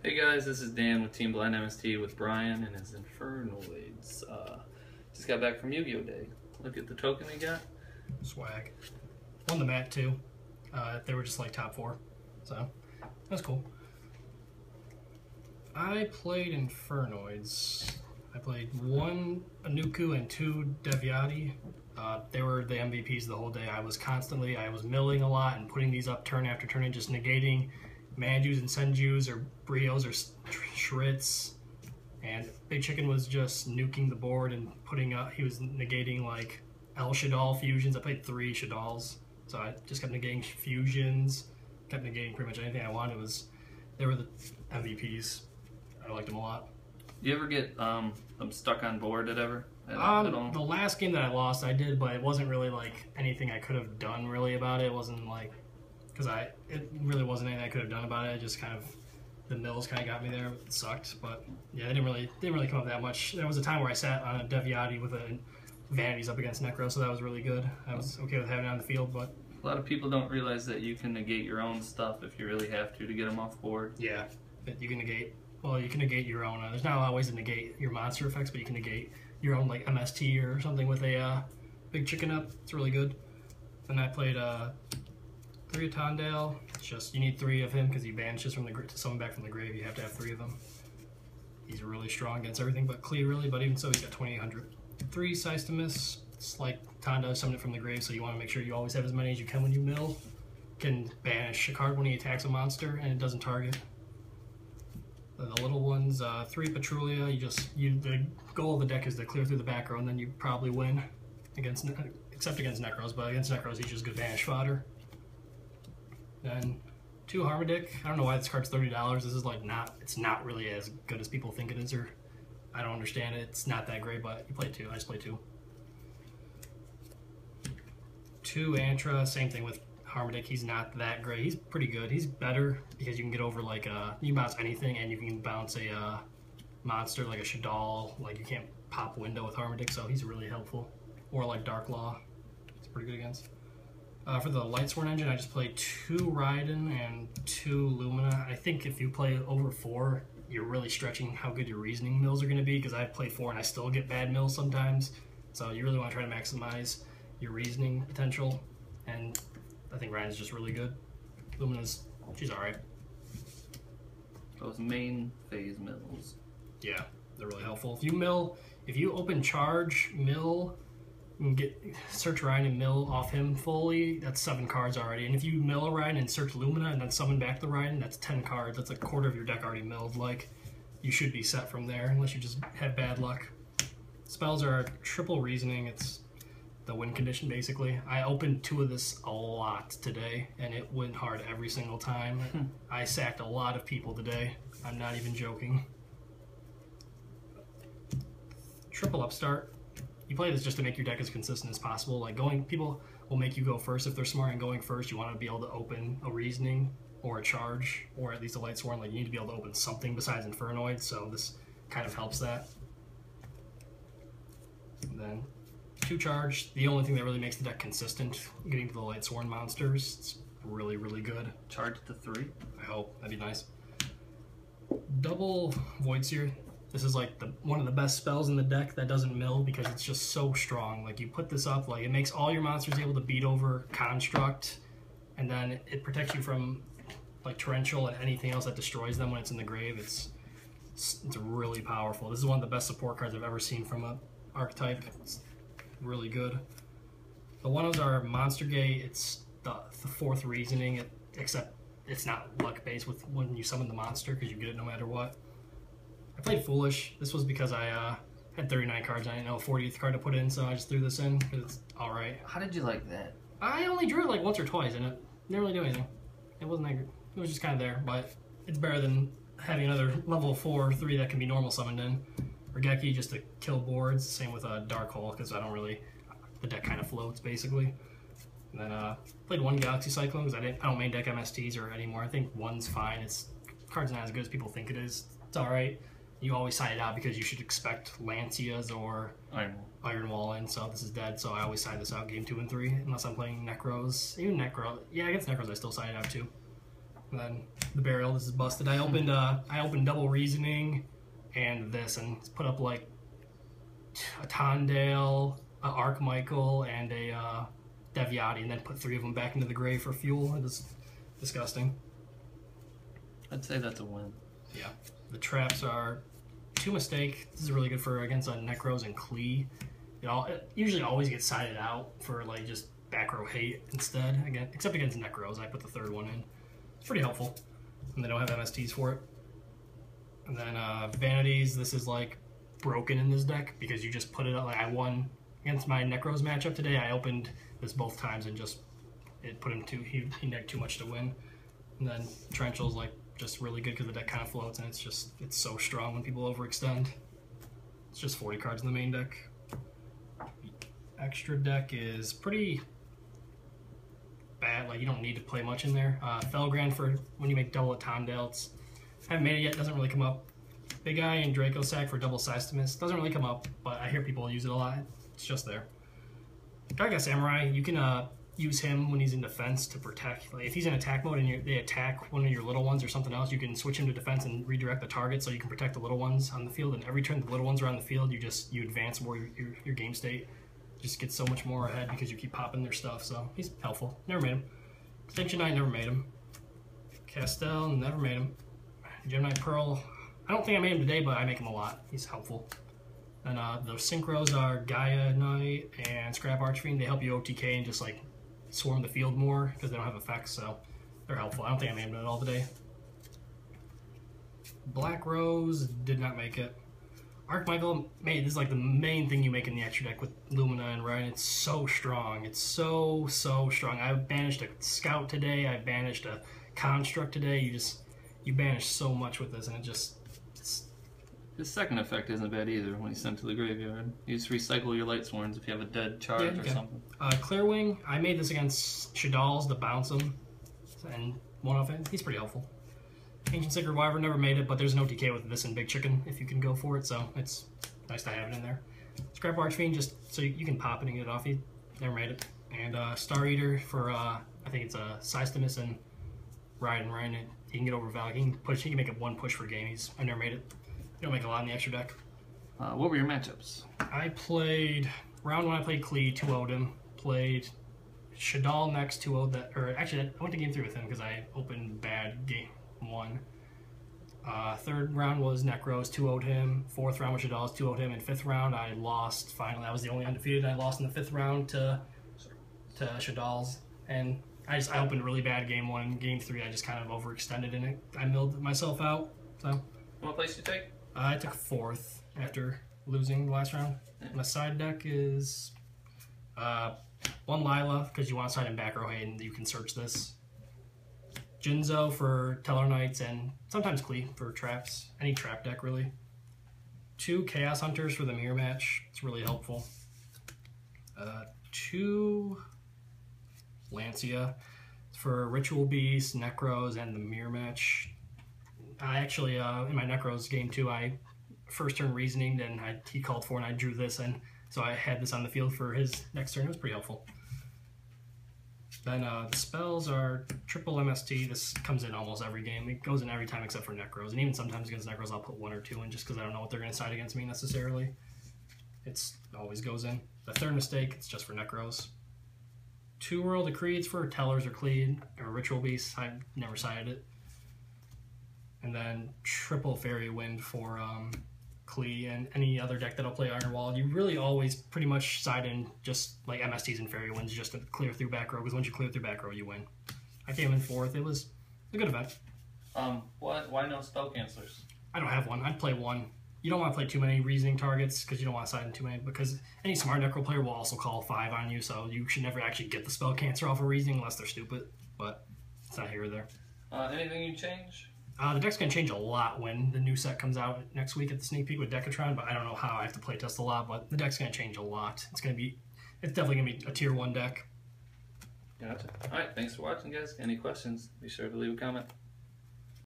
Hey guys, this is Dan with Team Blind MST with Brian and his Infernoids. Just got back from Yu-Gi-Oh! Day. Look at the token he got. Swag. Won the mat too. They were just like top 4, so that's cool. I played Infernoids. I played 1 Anuku and 2 Deviati. They were the MVPs the whole day. I was milling a lot and putting these up turn after turn and just negating Manjus and Senjus or Brios or Shrits. And Big Chicken was just nuking the board and putting up, he was negating like El Shadal fusions. I played 3 Shadals. So I just kept negating fusions, kept negating pretty much anything I wanted. They were the MVPs. I liked them a lot. You ever get them stuck on board at all? The last game that I lost, I did, but it wasn't really like anything I could have done really about it. It wasn't like, because it really wasn't anything I could have done about it. It just kind of, the mills kind of got me there. It sucked, but yeah, they didn't really come up that much. There was a time where I sat on a Deviati with a Vanities up against Necro, so that was really good. I was okay with having it on the field, but a lot of people don't realize that you can negate your own stuff if you really have to get them off board. Yeah, you can negate. Well, you can negate your own. There's not a lot of ways to negate your monster effects, but you can negate your own like MST or something with a Big Chicken up. It's really good. And I played 3 Tondale. It's just you need 3 of him because he banishes from the to summon back from the grave. You have to have 3 of them. He's really strong against everything but clear, really. But even so, he's got 2800. 3 Systemus. It's like Tonda summoned it from the grave, so you want to make sure you always have as many as you can when you mill. Can banish a card when he attacks a monster and it doesn't target. The little ones, 3 Patrulia. The goal of the deck is to clear through the back row, and then you probably win except against Necros. But against Necros, he's just good banish fodder. Then 2 Harmadic. I don't know why this card's $30. This is like it's not really as good as people think it is, or I don't understand it. It's not that great, but you play 2. I just play 2. 2 Antra. Same thing with Harmadic. He's not that great. He's pretty good. He's better because you can get over like you can bounce anything, and you can bounce a monster like a Shadal. Like you can't pop window with Harmadic, so he's really helpful. Or like Dark Law. He's pretty good against. For the Lightsworn engine, I just play 2 Raiden and 2 Lumina. I think if you play over 4, you're really stretching how good your reasoning mills are going to be, because I play 4 and I still get bad mills sometimes. So you really want to try to maximize your reasoning potential, and I think Ryan's just really good. She's alright. Those main phase mills. Yeah, they're really helpful. If you open charge, mill, and search Ryan and mill off him fully, that's 7 cards already. And if you mill a Ryan and search Lumina and then summon back the Ryan, that's 10 cards. That's a quarter of your deck already milled. Like, you should be set from there, unless you just have bad luck. Spells are triple reasoning. It's the win condition, basically. I opened 2 of this a lot today, and it went hard every single time. I sacked a lot of people today. I'm not even joking. Triple Upstart. You play this just to make your deck as consistent as possible. Like people will make you go first if they're smart, and going first, you want to be able to open a reasoning or a charge, or at least a Lightsworn. Like you need to be able to open something besides Infernoid, so this kind of helps that. And then 2 charge. The only thing that really makes the deck consistent, getting to the Lightsworn monsters. It's really, really good. Charge to 3. I hope. That'd be nice. Double Voidseer. This is like one of the best spells in the deck that doesn't mill because it's just so strong. Like you put this up, like it makes all your monsters able to beat over Construct, and then it protects you from like Torrential and anything else that destroys them when it's in the grave. It's really powerful. This is one of the best support cards I've ever seen from a archetype. It's really good. The one-ofs are Monster Gate. It's the 4th reasoning, except it's not luck based with when you summon the monster because you get it no matter what. I played Foolish. This was because I had 39 cards and I didn't know a 40th card to put in, so I just threw this in because it's alright. How did you like that? I only drew it like once or twice and it didn't really do anything. It wasn't that good. It was just kind of there, but it's better than having another level 4 or 3 that can be normal summoned in. Regeki just to kill boards. Same with Dark Hole because the deck kind of floats basically. And then played 1 Galaxy Cyclone because I don't main deck MSTs or anymore. I think 1's fine. Card's not as good as people think it is. It's alright. You always side it out because you should expect Lancias or Iron Wall in, so this is dead, so I always side this out game 2 and 3, unless I'm playing Necros. Even Necro, yeah, against Necros I still side it out too. And then the burial, this is busted. I opened double reasoning and this, and put up like a Tondale, a Archmichael, and a Deviati, and then put 3 of them back into the grave for fuel. It was disgusting. I'd say that's a win. Yeah. The traps are 2 mistake. This is really good for against Necros and Klee. It usually always gets sided out for like just back row hate instead. Again, except against Necros, I put the 3rd one in. It's pretty helpful, and they don't have MSTs for it. And then Vanities. This is like broken in this deck because you just put it up. Like I won against my Necros matchup today. I opened this both times and just it put him to he negged too much to win. And then Torrential's like just really good because the deck kind of floats, and it's so strong when people overextend. It's just 40 cards in the main deck. Extra deck is pretty bad. Like you don't need to play much in there. Felgrand for when you make double at Tondale. I haven't made it yet. Doesn't really come up. Big Eye and Draco Sack for double Sistemus. Doesn't really come up, but I hear people use it a lot. It's just there. Gaga Samurai, you can use him when he's in defense to protect. Like if he's in attack mode and they attack one of your little ones or something else, you can switch him to defense and redirect the target so you can protect the little ones on the field. And every turn the little ones are on the field, you advance more your game state. Just gets so much more ahead because you keep popping their stuff. So he's helpful. Never made him. Extinction Knight, never made him. Castell, never made him. Gemini Pearl, I don't think I made him today, but I make him a lot. He's helpful. And those synchros are Gaia Knight and Scrap Archfiend. They help you OTK and just like swarm the field more because they don't have effects, so they're helpful. I don't think I made them at all today. Black Rose did not make it. Archmichael made this is like the main thing you make in the extra deck with Lumina and Ryan. It's so strong. It's so strong. I banished a Scout today. I banished a Construct today. You banish so much with this, and it's his second effect isn't bad either when he's sent to the graveyard. You just recycle your Light Sworns if you have a dead charge or something. Clearwing, I made this against Shadal's to bounce him, and one off it. He's pretty helpful. Ancient Sacred Wyvern, never made it, but there's an OTK with this and Big Chicken if you can go for it, so it's nice to have it in there. Scrap Archfiend, just so you can pop it and get it off. He never made it. And Star Eater for, I think it's a Sistemus and Ryan. He can get over Val. He can make it 1 push per game. I never made it. You don't make a lot in the extra deck. What were your matchups? I played round 1. I played Klee, 2-0'd him. Played Shadal next, 2-0'd that. Or actually, I went to game 3 with him because I opened bad game 1. 3rd round was Necros, 2-0'd him. 4th round was Shadal's, 2-0'd him. And 5th round I lost. Finally, I was the only undefeated. I lost in the 5th round to Shadal's, and I opened really bad game 1. And game 3, I just kind of overextended in it. I milled myself out. So. What place did you take? I took 4th after losing the last round. My side deck is 1 Lila, because you want to side in back row and you can search this. Jinzo for Teller Knights, and sometimes Klee for traps. Any trap deck, really. 2 Chaos Hunters for the mirror match. It's really helpful. 2 Lancia for Ritual Beast, Necros, and the mirror match. I actually, in my Necros game 2, I first turn reasoning, then he called for and I drew this, and so I had this on the field for his next turn. It was pretty helpful. Then the spells are triple MST. This comes in almost every game. It goes in every time except for Necros, and even sometimes against Necros I'll put 1 or 2 in just because I don't know what they're going to side against me necessarily. It always goes in. The 3rd mistake, it's just for Necros. 2 World of Creeds for Tellers or Klee or Ritual Beasts. I never sided it. And then triple Fairy Wind for Klee and any other deck that'll play Iron Wall. You really always pretty much side in just like MSTs and Fairy Winds just to clear through back row, because once you clear through back row, you win. I came in 4th. It was a good event. Why no spell cancelers? I don't have one. I'd play 1. You don't want to play too many reasoning targets because you don't want to side in too many, because any smart Necro player will also call 5 on you, so you should never actually get the spell cancer off of reasoning unless they're stupid, but it's not here or there. Anything you change? The deck's going to change a lot when the new set comes out next week at the sneak peek with Decatron, but I don't know how. I have to play test a lot, but the deck's going to change a lot. It's definitely going to be a tier 1 deck. Gotcha. Alright, thanks for watching, guys. Any questions, be sure to leave a comment.